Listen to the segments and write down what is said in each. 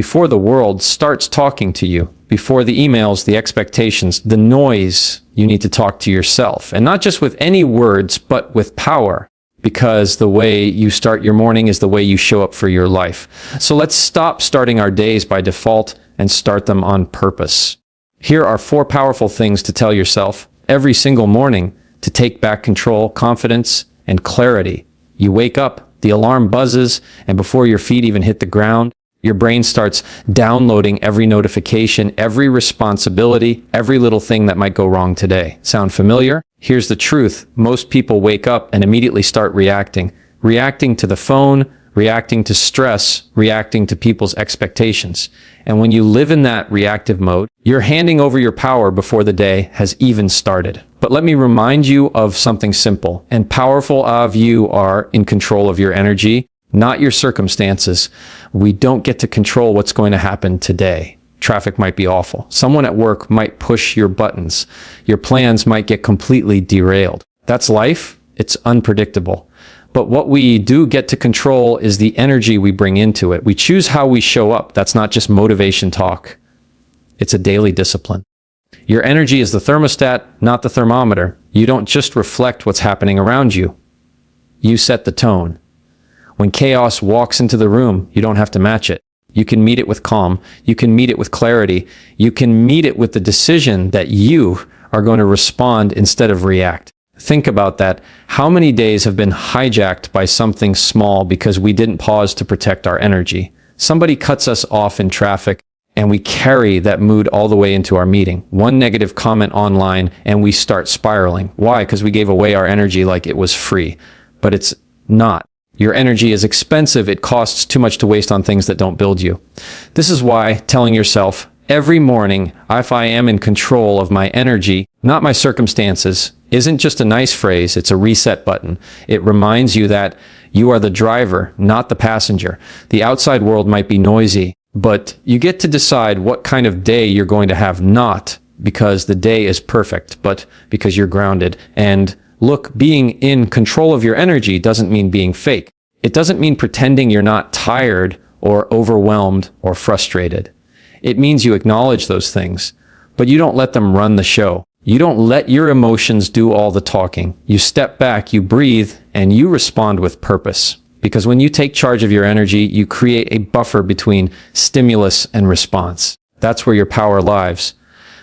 before the world starts talking to you, before the emails, the expectations, the noise. You need to talk to yourself, and not just with any words, but with power, because the way you start your morning is the way you show up for your life. So let's stop starting our days by default and start them on purpose. Here are 4 powerful things to tell yourself every single morning to take back control, confidence, and clarity. You wake up, the alarm buzzes, and before your feet even hit the ground, your brain starts downloading every notification, every responsibility, every little thing that might go wrong today. Sound familiar? Here's the truth. Most people wake up and immediately start reacting. Reacting to the phone, reacting to stress, reacting to people's expectations. And when you live in that reactive mode, you're handing over your power before the day has even started. But let me remind you of something simple and powerful. You are in control of your energy, not your circumstances. We don't get to control what's going to happen today. Traffic might be awful. Someone at work might push your buttons. Your plans might get completely derailed. That's life. It's unpredictable. But what we do get to control is the energy we bring into it. We choose how we show up. That's not just motivation talk. It's a daily discipline. Your energy is the thermostat, not the thermometer. You don't just reflect what's happening around you. You set the tone. When chaos walks into the room, you don't have to match it. You can meet it with calm. You can meet it with clarity. You can meet it with the decision that you are going to respond instead of react. Think about that. How many days have been hijacked by something small because we didn't pause to protect our energy? Somebody cuts us off in traffic, and we carry that mood all the way into our meeting. One negative comment online, and we start spiraling. Why? Because we gave away our energy like it was free. But it's not. Your energy is expensive. It costs too much to waste on things that don't build you. This is why telling yourself every morning, if I am in control of my energy, not my circumstances, isn't just a nice phrase. It's a reset button. It reminds you that you are the driver, not the passenger. The outside world might be noisy, but you get to decide what kind of day you're going to have, not because the day is perfect, but because you're grounded. And look, being in control of your energy doesn't mean being fake. It doesn't mean pretending you're not tired or overwhelmed or frustrated. It means you acknowledge those things, but you don't let them run the show. You don't let your emotions do all the talking. You step back, you breathe, and you respond with purpose. Because when you take charge of your energy, you create a buffer between stimulus and response. That's where your power lies.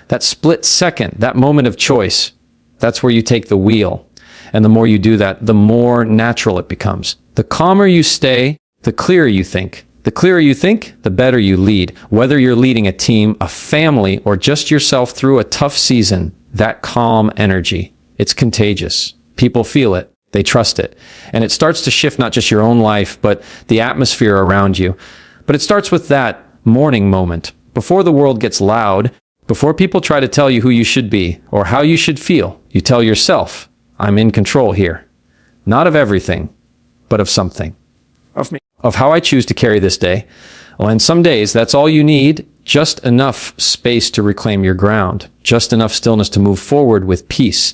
That split second, that moment of choice, that's where you take the wheel. And the more you do that, the more natural it becomes. The calmer you stay, the clearer you think. The clearer you think, the better you lead. Whether you're leading a team, a family, or just yourself through a tough season, that calm energy, it's contagious. People feel it. They trust it. And it starts to shift not just your own life, but the atmosphere around you. But it starts with that morning moment. Before the world gets loud, before people try to tell you who you should be or how you should feel, you tell yourself, I'm in control here. Not of everything, but of something. Of me. Of how I choose to carry this day. Well, and some days that's all you need, just enough space to reclaim your ground, just enough stillness to move forward with peace,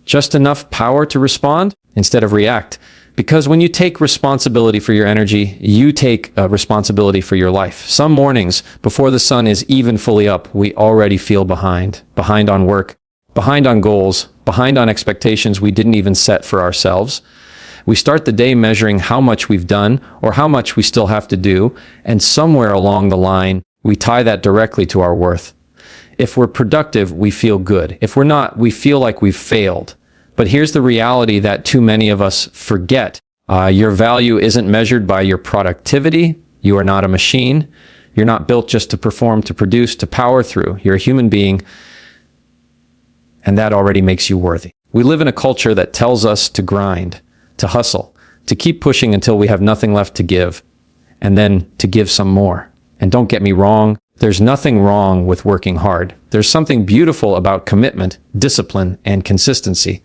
just enough power to respond instead of react. Because when you take responsibility for your energy, you take responsibility for your life. Some mornings, before the sun is even fully up, we already feel behind. Behind on work, behind on goals, behind on expectations we didn't even set for ourselves. We start the day measuring how much we've done or how much we still have to do, and somewhere along the line, we tie that directly to our worth. If we're productive, we feel good. If we're not, we feel like we've failed. But here's the reality that too many of us forget. Your value isn't measured by your productivity. You are not a machine. You're not built just to perform, to produce, to power through. You're a human being, and that already makes you worthy. We live in a culture that tells us to grind, to hustle, to keep pushing until we have nothing left to give, and then to give some more. And don't get me wrong, there's nothing wrong with working hard. There's something beautiful about commitment, discipline, and consistency.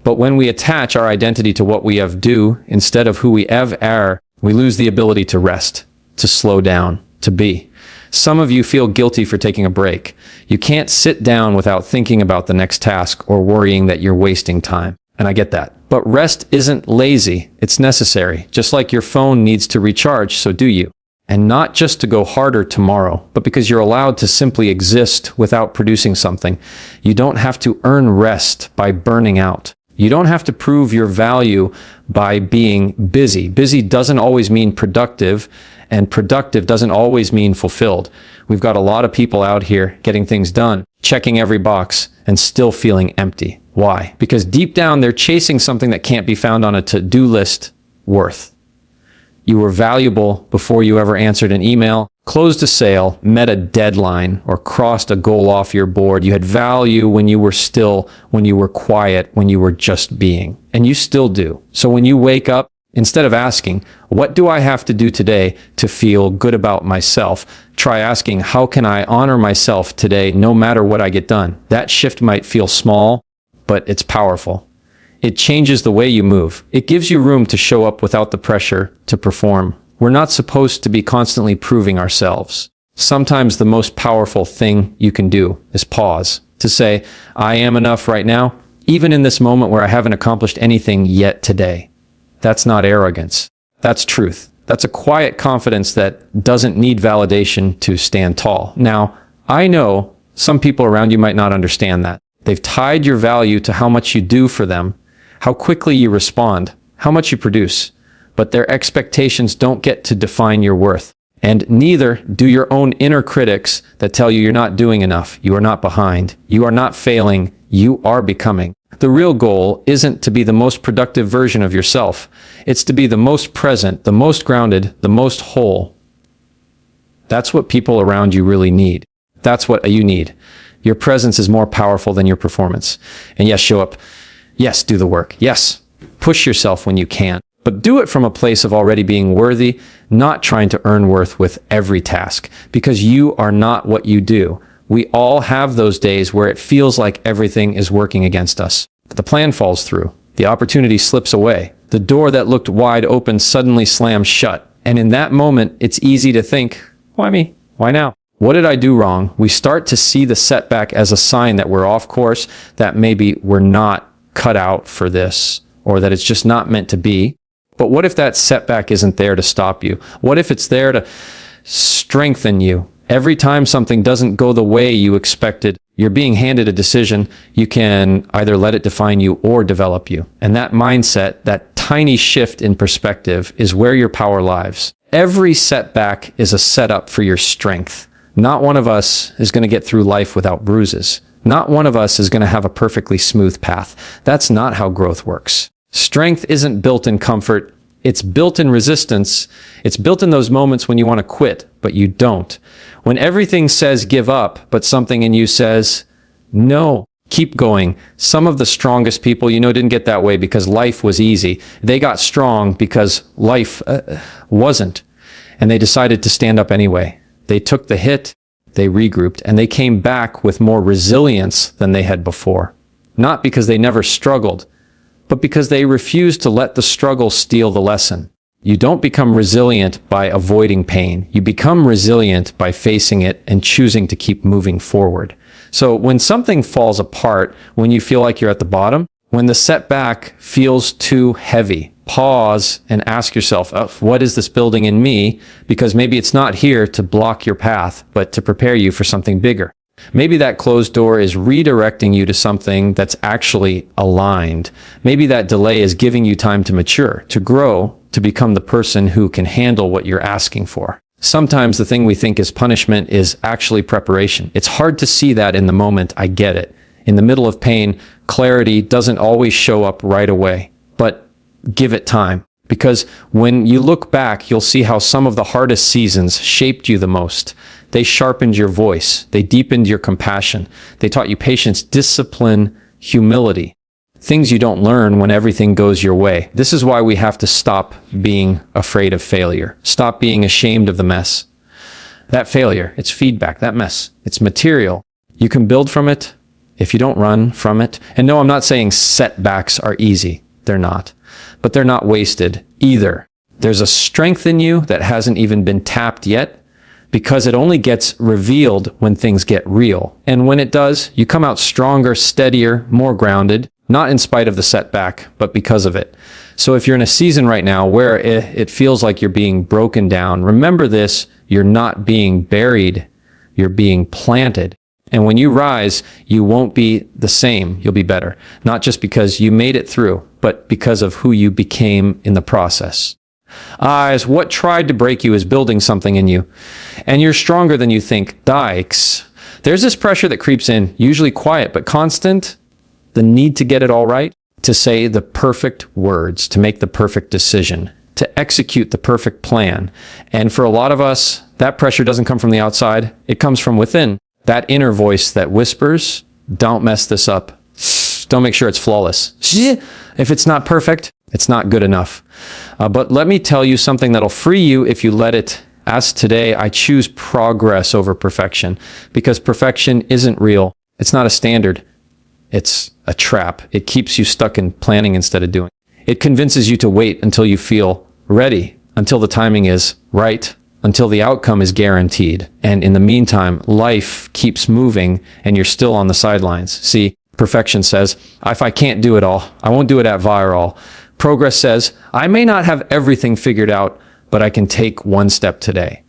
But when we attach our identity to what we have do instead of who we are, we lose the ability to rest, to slow down, to be. Some of you feel guilty for taking a break. You can't sit down without thinking about the next task or worrying that you're wasting time. And I get that. But rest isn't lazy. It's necessary. Just like your phone needs to recharge, so do you. And not just to go harder tomorrow, but because you're allowed to simply exist without producing something. You don't have to earn rest by burning out. You don't have to prove your value by being busy. Busy doesn't always mean productive, and productive doesn't always mean fulfilled. We've got a lot of people out here getting things done, checking every box, and still feeling empty. Why? Because deep down, they're chasing something that can't be found on a to-do list: worth. You were valuable before you ever answered an email, closed a sale, met a deadline, or crossed a goal off your board. You had value when you were still, when you were quiet, when you were just being. And you still do. So when you wake up, instead of asking, what do I have to do today to feel good about myself? Try asking, how can I honor myself today no matter what I get done? That shift might feel small, but it's powerful. It changes the way you move. It gives you room to show up without the pressure to perform. We're not supposed to be constantly proving ourselves. Sometimes the most powerful thing you can do is pause, to say, I am enough right now, even in this moment where I haven't accomplished anything yet today. That's not arrogance. That's truth. That's a quiet confidence that doesn't need validation to stand tall. Now, I know some people around you might not understand that. They've tied your value to how much you do for them, how quickly you respond, how much you produce. But their expectations don't get to define your worth. And neither do your own inner critics that tell you you're not doing enough, you are not behind, you are not failing, you are becoming. The real goal isn't to be the most productive version of yourself. It's to be the most present, the most grounded, the most whole. That's what people around you really need. That's what you need. Your presence is more powerful than your performance. And yes, show up. Yes, do the work. Yes, push yourself when you can. But do it from a place of already being worthy, not trying to earn worth with every task, because you are not what you do. We all have those days where it feels like everything is working against us. But the plan falls through. The opportunity slips away. The door that looked wide open suddenly slams shut. And in that moment, it's easy to think, why me? Why now? What did I do wrong? We start to see the setback as a sign that we're off course, that maybe we're not cut out for this, or that it's just not meant to be. But what if that setback isn't there to stop you? What if it's there to strengthen you? Every time something doesn't go the way you expected, you're being handed a decision. You can either let it define you or develop you. And that mindset, that tiny shift in perspective, is where your power lies. Every setback is a setup for your strength. Not one of us is going to get through life without bruises. Not one of us is going to have a perfectly smooth path. That's not how growth works. Strength isn't built in comfort. It's built in resistance. It's built in those moments when you want to quit, but you don't. When everything says give up, but something in you says, no, keep going. Some of the strongest people you know didn't get that way because life was easy. They got strong because life wasn't. And they decided to stand up anyway. They took the hit, they regrouped, and they came back with more resilience than they had before. Not because they never struggled, but because they refused to let the struggle steal the lesson. You don't become resilient by avoiding pain. You become resilient by facing it and choosing to keep moving forward. So when something falls apart, when you feel like you're at the bottom, when the setback feels too heavy, pause and ask yourself, what is this building in me? Because maybe it's not here to block your path, but to prepare you for something bigger. Maybe that closed door is redirecting you to something that's actually aligned. Maybe that delay is giving you time to mature, to grow, to become the person who can handle what you're asking for. Sometimes the thing we think is punishment is actually preparation. It's hard to see that in the moment, I get it. In the middle of pain, clarity doesn't always show up right away, but give it time. Because when you look back, you'll see how some of the hardest seasons shaped you the most. They sharpened your voice. They deepened your compassion. They taught you patience, discipline, humility. Things you don't learn when everything goes your way. This is why we have to stop being afraid of failure. Stop being ashamed of the mess. That failure, it's feedback. That mess, it's material. You can build from it if you don't run from it. And no, I'm not saying setbacks are easy. They're not. But they're not wasted either. There's a strength in you that hasn't even been tapped yet, because it only gets revealed when things get real. And when it does, you come out stronger, steadier, more grounded, not in spite of the setback, but because of it. So if you're in a season right now where it feels like you're being broken down, remember this: you're not being buried, you're being planted. And when you rise, you won't be the same, you'll be better. Not just because you made it through, but because of who you became in the process. As what tried to break you is building something in you, and you're stronger than you think. Dykes. There's this pressure that creeps in, usually quiet but constant, the need to get it all right, to say the perfect words, to make the perfect decision, to execute the perfect plan. And for a lot of us, that pressure doesn't come from the outside, it comes from within. That inner voice that whispers, don't mess this up. Don't make sure it's flawless. If it's not perfect, it's not good enough. But let me tell you something that'll free you if you let it. As today, I choose progress over perfection, because perfection isn't real. It's not a standard. It's a trap. It keeps you stuck in planning instead of doing. It convinces you to wait until you feel ready, until the timing is right, until the outcome is guaranteed. And in the meantime, life keeps moving and you're still on the sidelines. See, perfection says, if I can't do it all, I won't do it at viral. Progress says, I may not have everything figured out, but I can take one step today.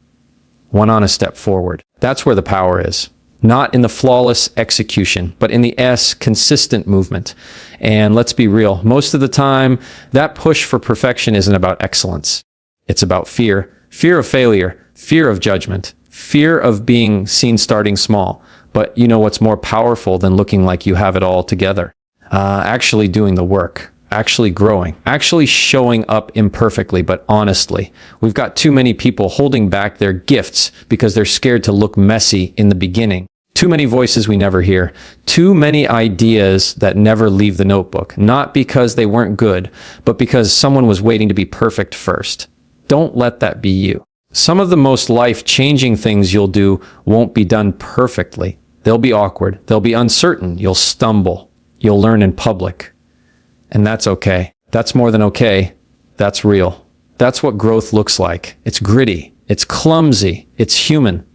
One honest step forward. That's where the power is. Not in the flawless execution, but in the consistent movement. And let's be real, most of the time, that push for perfection isn't about excellence. It's about fear. Fear of failure, fear of judgment, fear of being seen starting small. But you know what's more powerful than looking like you have it all together? Actually doing the work, actually growing, actually showing up imperfectly, but honestly. We've got too many people holding back their gifts because they're scared to look messy in the beginning. Too many voices we never hear. Too many ideas that never leave the notebook. Not because they weren't good, but because someone was waiting to be perfect first. Don't let that be you. Some of the most life-changing things you'll do won't be done perfectly. They'll be awkward. They'll be uncertain. You'll stumble. You'll learn in public. And that's okay. That's more than okay. That's real. That's what growth looks like. It's gritty. It's clumsy. It's human.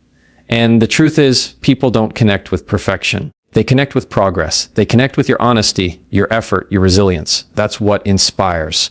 And the truth is, people don't connect with perfection. They connect with progress. They connect with your honesty, your effort, your resilience. That's what inspires.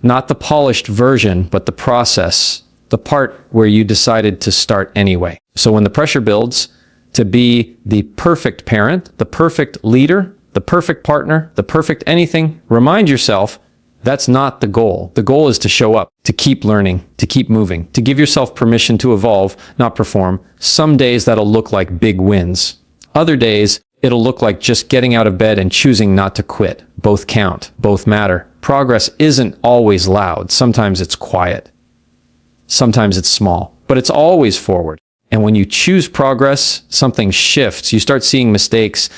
Not the polished version, but the process, the part where you decided to start anyway. So when the pressure builds to be the perfect parent, the perfect leader, the perfect partner, the perfect anything, remind yourself that's not the goal. The goal is to show up, to keep learning, to keep moving, to give yourself permission to evolve, not perform. Some days that'll look like big wins. Other days, it'll look like just getting out of bed and choosing not to quit. Both count. Both matter. Progress isn't always loud. Sometimes it's quiet. Sometimes it's small. But it's always forward. And when you choose progress, something shifts. You start seeing mistakes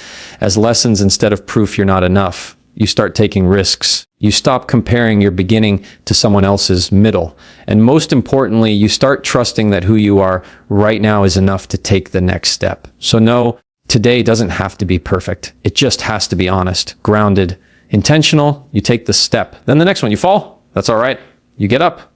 as lessons instead of proof you're not enough. You start taking risks. You stop comparing your beginning to someone else's middle. And most importantly, you start trusting that who you are right now is enough to take the next step. So no, today doesn't have to be perfect. It just has to be honest, grounded, intentional. You take the step. Then the next one, you fall. That's all right. You get up.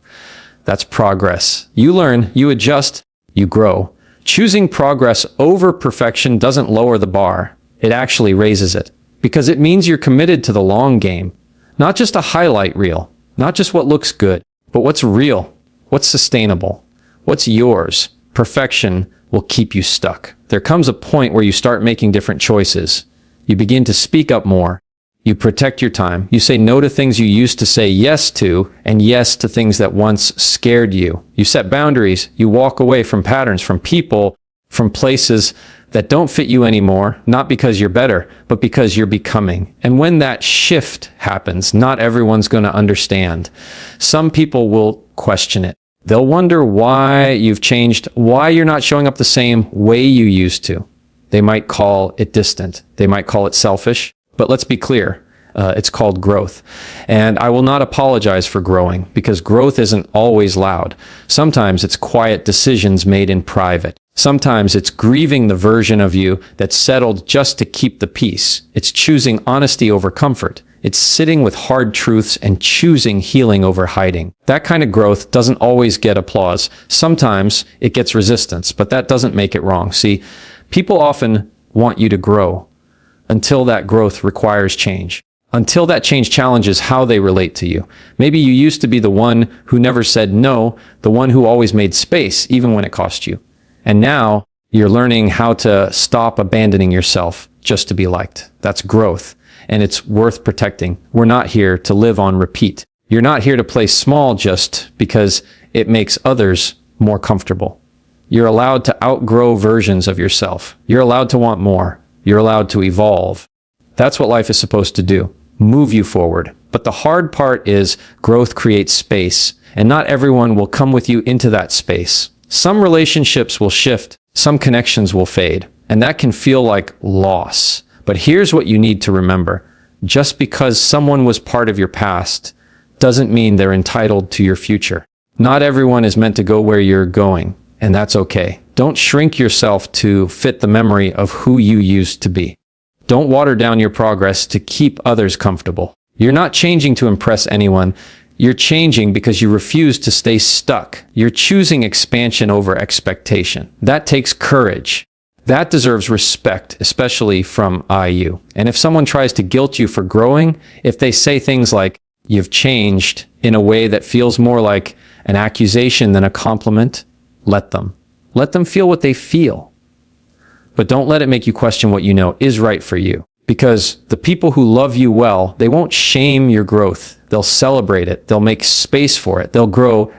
That's progress. You learn, you adjust, you grow. Choosing progress over perfection doesn't lower the bar. It actually raises it, because it means you're committed to the long game. Not just a highlight reel, not just what looks good, but what's real, what's sustainable, what's yours. Perfection will keep you stuck. There comes a point where you start making different choices. You begin to speak up more. You protect your time. You say no to things you used to say yes to, and yes to things that once scared you. You set boundaries. You walk away from patterns, from people, from places that don't fit you anymore, not because you're better, but because you're becoming. And when that shift happens, not everyone's going to understand. Some people will question it. They'll wonder why you've changed, why you're not showing up the same way you used to. They might call it distant. They might call it selfish. But let's be clear, it's called growth. And I will not apologize for growing, because growth isn't always loud. Sometimes it's quiet decisions made in private. Sometimes it's grieving the version of you that settled just to keep the peace. It's choosing honesty over comfort. It's sitting with hard truths and choosing healing over hiding. That kind of growth doesn't always get applause. Sometimes it gets resistance, but that doesn't make it wrong. See, people often want you to grow until that growth requires change. until that change challenges how they relate to you. Maybe you used to be the one who never said no, the one who always made space, even when it cost you. And now you're learning how to stop abandoning yourself just to be liked. That's growth, and it's worth protecting. We're not here to live on repeat. You're not here to play small just because it makes others more comfortable. You're allowed to outgrow versions of yourself. You're allowed to want more. You're allowed to evolve. That's what life is supposed to do. Move you forward. But the hard part is growth creates space, and not everyone will come with you into that space. Some relationships will shift, some connections will fade, and that can feel like loss. But here's what you need to remember. Just because someone was part of your past doesn't mean they're entitled to your future. Not everyone is meant to go where you're going, and that's okay. Don't shrink yourself to fit the memory of who you used to be. Don't water down your progress to keep others comfortable. You're not changing to impress anyone. You're changing because you refuse to stay stuck. You're choosing expansion over expectation. That takes courage. That deserves respect, especially from you. And if someone tries to guilt you for growing, if they say things like, "You've changed," in a way that feels more like an accusation than a compliment, let them. Let them feel what they feel. But don't let it make you question what you know is right for you. Because the people who love you well, they won't shame your growth. They'll celebrate it. They'll make space for it. They'll grow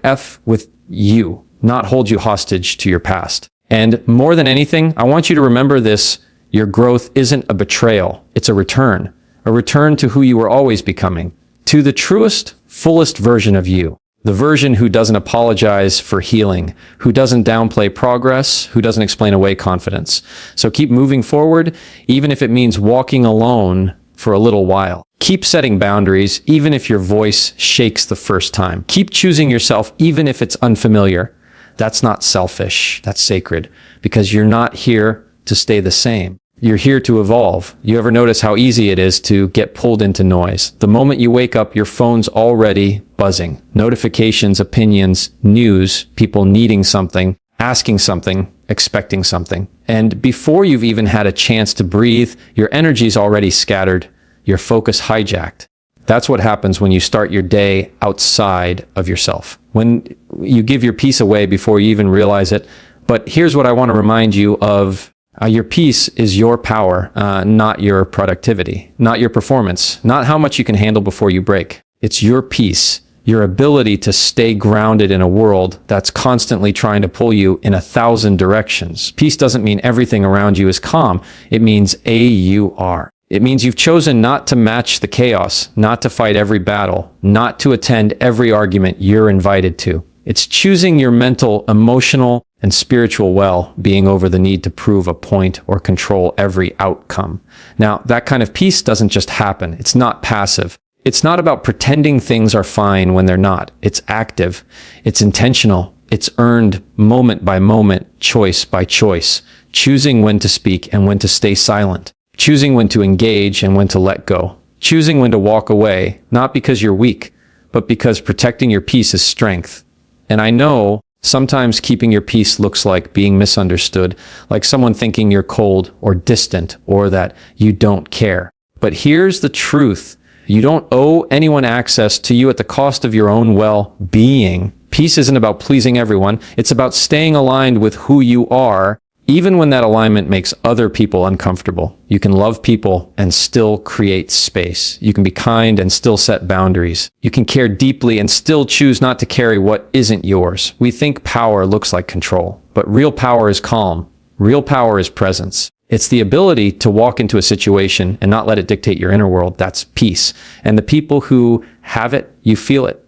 with you, not hold you hostage to your past. And more than anything, I want you to remember this. Your growth isn't a betrayal. It's a return to who you were always becoming, to the truest, fullest version of you. The version who doesn't apologize for healing, who doesn't downplay progress, who doesn't explain away confidence. So keep moving forward, even if it means walking alone for a little while. Keep setting boundaries, even if your voice shakes the first time. Keep choosing yourself, even if it's unfamiliar. That's not selfish, that's sacred, because you're not here to stay the same. You're here to evolve. You ever notice how easy it is to get pulled into noise? The moment you wake up, your phone's already buzzing. Notifications, opinions, news, people needing something, asking something, expecting something. And before you've even had a chance to breathe, your energy's already scattered, your focus hijacked. That's what happens when you start your day outside of yourself. When you give your peace away before you even realize it. But here's what I want to remind you of. Your peace is your power, not your productivity, not your performance, not how much you can handle before you break. It's your peace, your ability to stay grounded in a world that's constantly trying to pull you in 1,000 directions. Peace doesn't mean everything around you is calm. It means you are. It means you've chosen not to match the chaos, not to fight every battle, not to attend every argument you're invited to. It's choosing your mental, emotional, and spiritual well-being over the need to prove a point or control every outcome. Now, that kind of peace doesn't just happen. It's not passive. It's not about pretending things are fine when they're not. It's active. It's intentional. It's earned moment by moment, choice by choice, choosing when to speak and when to stay silent, choosing when to engage and when to let go, choosing when to walk away, not because you're weak, but because protecting your peace is strength. And I know sometimes keeping your peace looks like being misunderstood, like someone thinking you're cold or distant or that you don't care. But here's the truth. You don't owe anyone access to you at the cost of your own well-being. Peace isn't about pleasing everyone. It's about staying aligned with who you are, even when that alignment makes other people uncomfortable. You can love people and still create space. You can be kind and still set boundaries. You can care deeply and still choose not to carry what isn't yours. We think power looks like control, but real power is calm. Real power is presence. It's the ability to walk into a situation and not let it dictate your inner world. That's peace. And the people who have it, you feel it.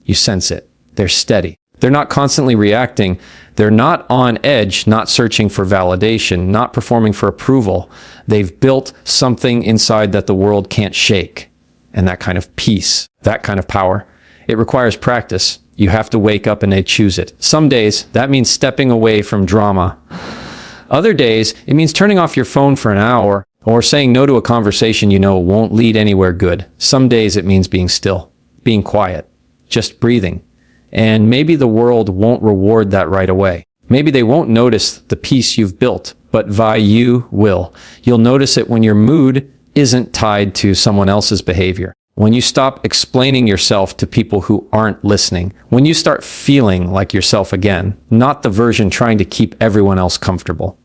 You sense it. They're steady. They're not constantly reacting. They're not on edge, not searching for validation, not performing for approval. They've built something inside that the world can't shake. And that kind of peace, that kind of power, it requires practice. You have to wake up and they choose it. Some days, that means stepping away from drama. Other days, it means turning off your phone for an hour or saying no to a conversation you know won't lead anywhere good. Some days it means being still, being quiet, just breathing. And maybe the world won't reward that right away. Maybe they won't notice the peace you've built, but you will. You'll notice it when your mood isn't tied to someone else's behavior. When you stop explaining yourself to people who aren't listening, when you start feeling like yourself again, not the version trying to keep everyone else comfortable.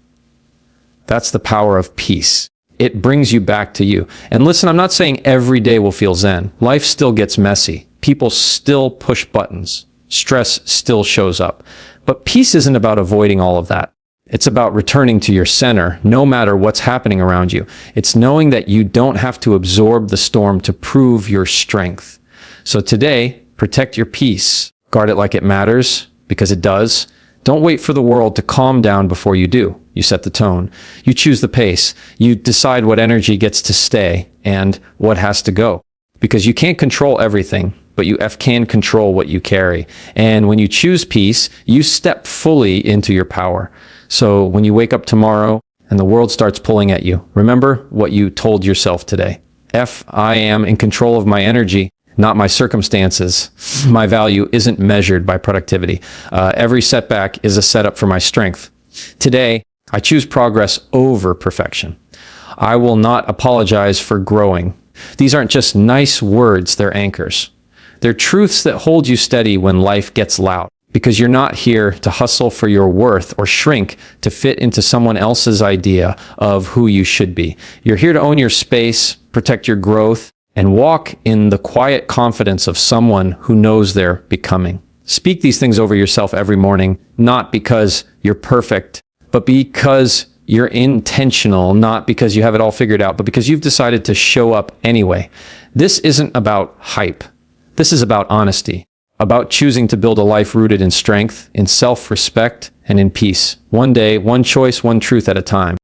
That's the power of peace. It brings you back to you. And listen, I'm not saying every day will feel zen. Life still gets messy. People still push buttons. Stress still shows up. But peace isn't about avoiding all of that. It's about returning to your center, no matter what's happening around you. It's knowing that you don't have to absorb the storm to prove your strength. So today, protect your peace. Guard it like it matters, because it does. Don't wait for the world to calm down before you do. You set the tone. You choose the pace. You decide what energy gets to stay and what has to go. Because you can't control everything, but you can control what you carry. And when you choose peace, you step fully into your power. So when you wake up tomorrow and the world starts pulling at you, remember what you told yourself today. I am in control of my energy, not my circumstances. My value isn't measured by productivity. Every setback is a setup for my strength. Today, I choose progress over perfection. I will not apologize for growing. These aren't just nice words, they're anchors. They're truths that hold you steady when life gets loud. Because you're not here to hustle for your worth or shrink to fit into someone else's idea of who you should be. You're here to own your space, protect your growth, and walk in the quiet confidence of someone who knows they're becoming. Speak these things over yourself every morning, not because you're perfect, but because you're intentional, not because you have it all figured out, but because you've decided to show up anyway. This isn't about hype. This is about honesty. About choosing to build a life rooted in strength, in self-respect, and in peace. One day, one choice, one truth at a time.